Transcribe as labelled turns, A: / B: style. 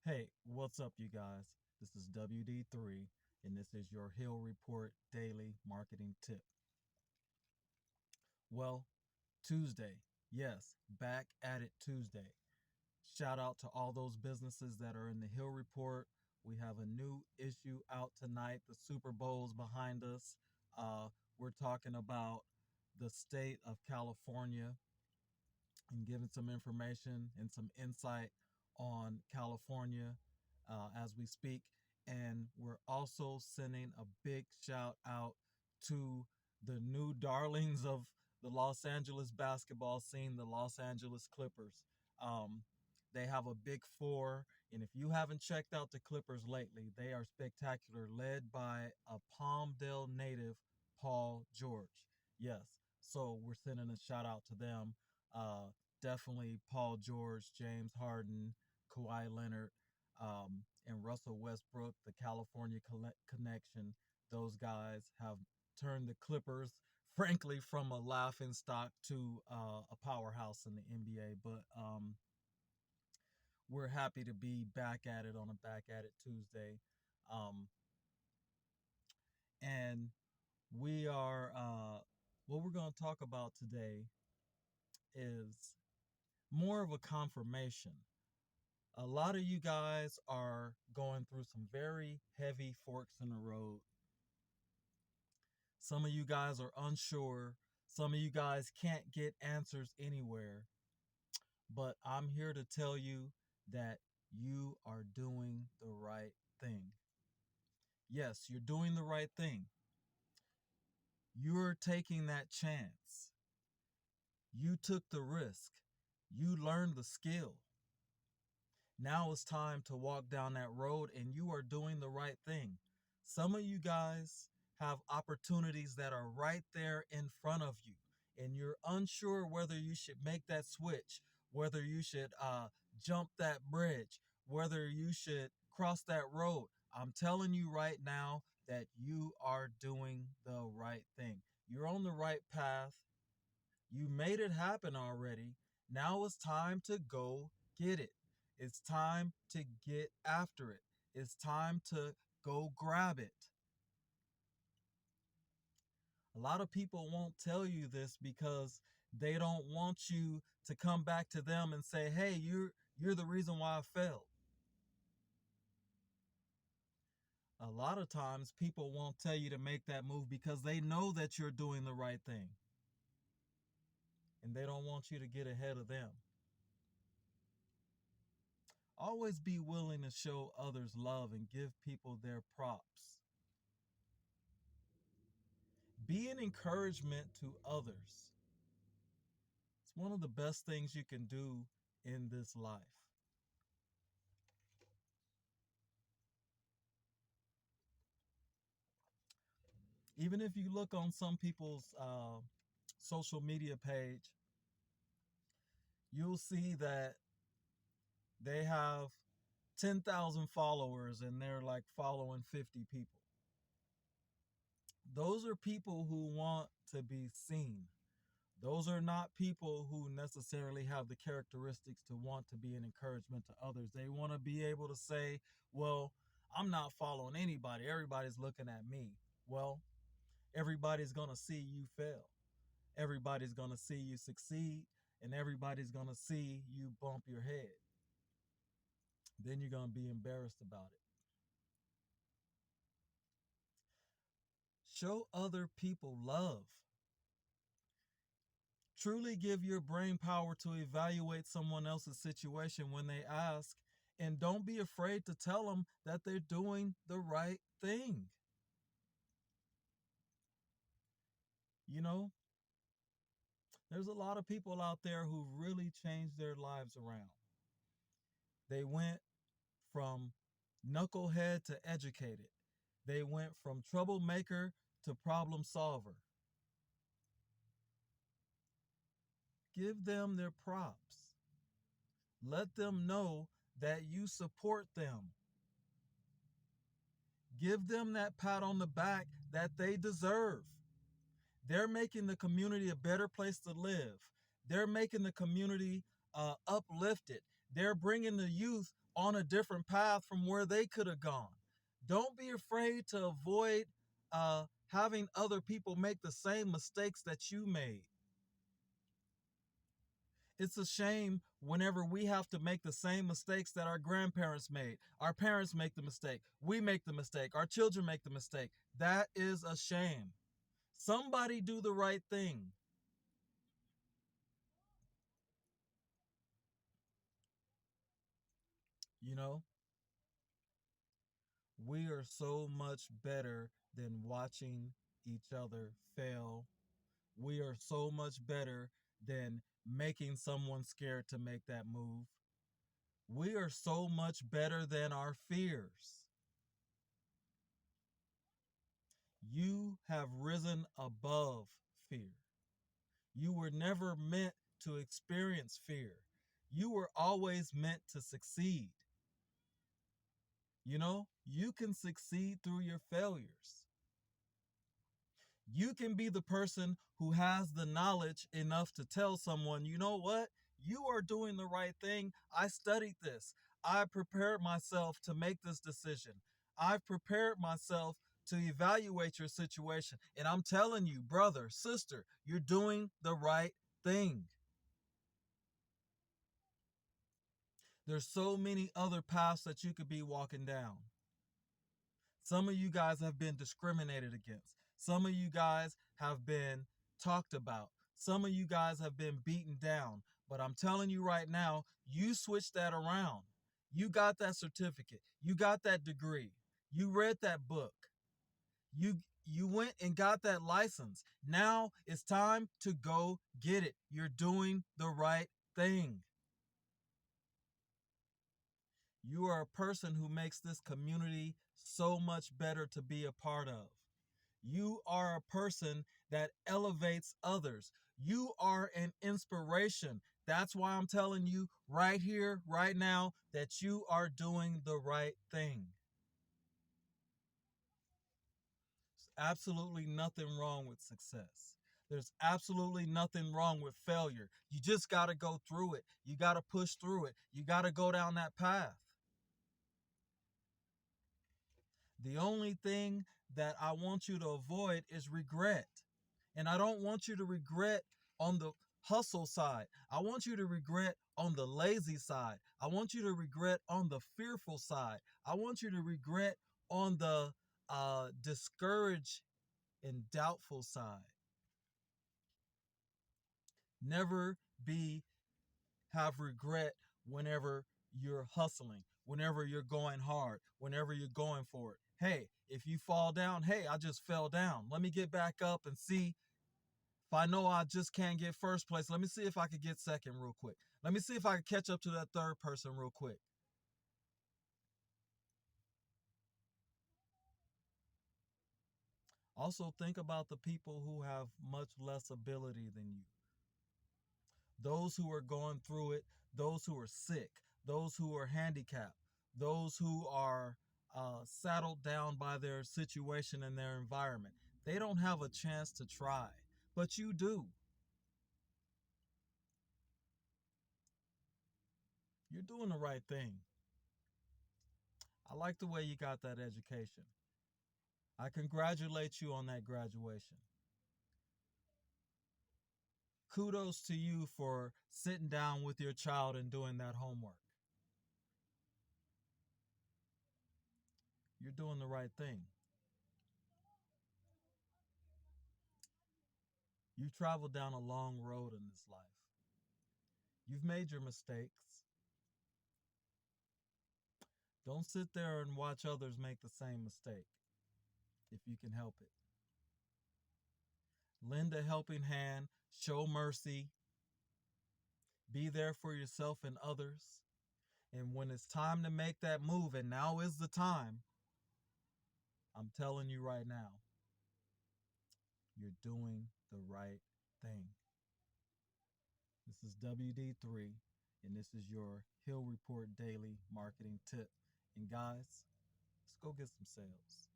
A: Hey, what's up, you guys? This is WD3, and this is your Hill Report Daily Marketing Tip. Well, Tuesday, yes, back at it Tuesday. Shout out to all those businesses that are in the Hill Report. We have a new issue out tonight. The Super Bowl's behind us. Uh, we're talking about the state of California and giving some information and some insight on California as we speak. And we're also sending a big shout out to the new darlings of the Los Angeles basketball scene, the Los Angeles Clippers. Um, they have a big four, and if you haven't checked out the Clippers lately, they are spectacular, led by a Palmdale native, Paul George. Yes, so we're sending a shout out to them. Uh, Definitely Paul George, James Harden, Kawhi Leonard, and Russell Westbrook, the California connection. Those guys have turned the Clippers, frankly, from a laughing stock to a powerhouse in the NBA. But we're happy to be back at it on a Back at It Tuesday. Um, and we are, what we're going to talk about today is more of a confirmation. A lot of you guys are going through some very heavy forks in the road. Some of you guys are unsure. Some of you guys can't get answers anywhere. But I'm here to tell you that you are doing the right thing. Yes, you're doing the right thing. You're taking that chance. You took the risk. You learned the skill. Now it's time to walk down that road, and you are doing the right thing. Some of you guys have opportunities that are right there in front of you, and you're unsure whether you should make that switch, whether you should jump that bridge, whether you should cross that road. I'm telling you right now that you are doing the right thing. You're on the right path. You made it happen already. Now it's time to go get it. It's time to get after it. It's time to go grab it. A lot of people won't tell you this because they don't want you to come back to them and say, "Hey, you're the reason why I failed." A lot of times people won't tell you to make that move because they know that you're doing the right thing and they don't want you to get ahead of them. Always be willing to show others love and give people their props. Be an encouragement to others. It's one of the best things you can do in this life. Even if you look on some people's social media page, you'll see that they have 10,000 followers and they're like following 50 people. Those are people who want to be seen. Those are not people who necessarily have the characteristics to want to be an encouragement to others. They want to be able to say, well, I'm not following anybody. Everybody's looking at me. Well, everybody's going to see you fail. Everybody's going to see you succeed, and everybody's going to see you bump your head. Then you're going to be embarrassed about it. Show other people love. Truly give your brain power to evaluate someone else's situation when they ask, and don't be afraid to tell them that they're doing the right thing. You know, there's a lot of people out there who really changed their lives around. They went from knucklehead to educated. They went from troublemaker to problem solver. Give them their props. Let them know that you support them. Give them that pat on the back that they deserve. They're making the community a better place to live. They're making the community uplifted. They're bringing the youth on a different path from where they could have gone. Don't be afraid to avoid having other people make the same mistakes that you made. It's a shame whenever we have to make the same mistakes that our grandparents made. Our parents make the mistake. We make the mistake. Our children make the mistake. That is a shame. Somebody do the right thing. You know, we are so much better than watching each other fail. We are so much better than making someone scared to make that move. We are so much better than our fears. You have risen above fear. You were never meant to experience fear. You were always meant to succeed. You know, you can succeed through your failures. You can be the person who has the knowledge enough to tell someone, you know what? You are doing the right thing. I studied this. I prepared myself to make this decision. I've prepared myself to evaluate your situation. And I'm telling you, brother, sister, you're doing the right thing. There's so many other paths that you could be walking down. Some of you guys have been discriminated against. Some of you guys have been talked about. Some of you guys have been beaten down. But I'm telling you right now, you switch that around. You got that certificate. You got that degree. You read that book. You you went and got that license. Now it's time to go get it. You're doing the right thing. You are a person who makes this community so much better to be a part of. You are a person that elevates others. You are an inspiration. That's why I'm telling you right here, right now, that you are doing the right thing. There's absolutely nothing wrong with success. There's absolutely nothing wrong with failure. You just got to go through it. You got to push through it. You got to go down that path. The only thing that I want you to avoid is regret. And I don't want you to regret on the hustle side. I want you to regret on the lazy side. I want you to regret on the fearful side. I want you to regret on the discouraged and doubtful side. Never be have regret whenever you're hustling, whenever you're going hard, whenever you're going for it. Hey, if you fall down, hey, I just fell down. Let me get back up and see if I know I just can't get first place. Let me see if I could get second real quick. Let me see if I can catch up to that third person real quick. Also, think about the people who have much less ability than you. Those who are going through it, those who are sick, those who are handicapped, those who are saddled down by their situation and their environment. They don't have a chance to try, but you do. You're doing the right thing. I like the way you got that education. I congratulate you on that graduation. Kudos to you for sitting down with your child and doing that homework. You're doing the right thing. You've traveled down a long road in this life. You've made your mistakes. Don't sit there and watch others make the same mistake if you can help it. Lend a helping hand, show mercy, be there for yourself and others. And when it's time to make that move, and now is the time, I'm telling you right now, you're doing the right thing. This is WD3, and this is your Hill Report Daily Marketing Tip. And guys, let's go get some sales.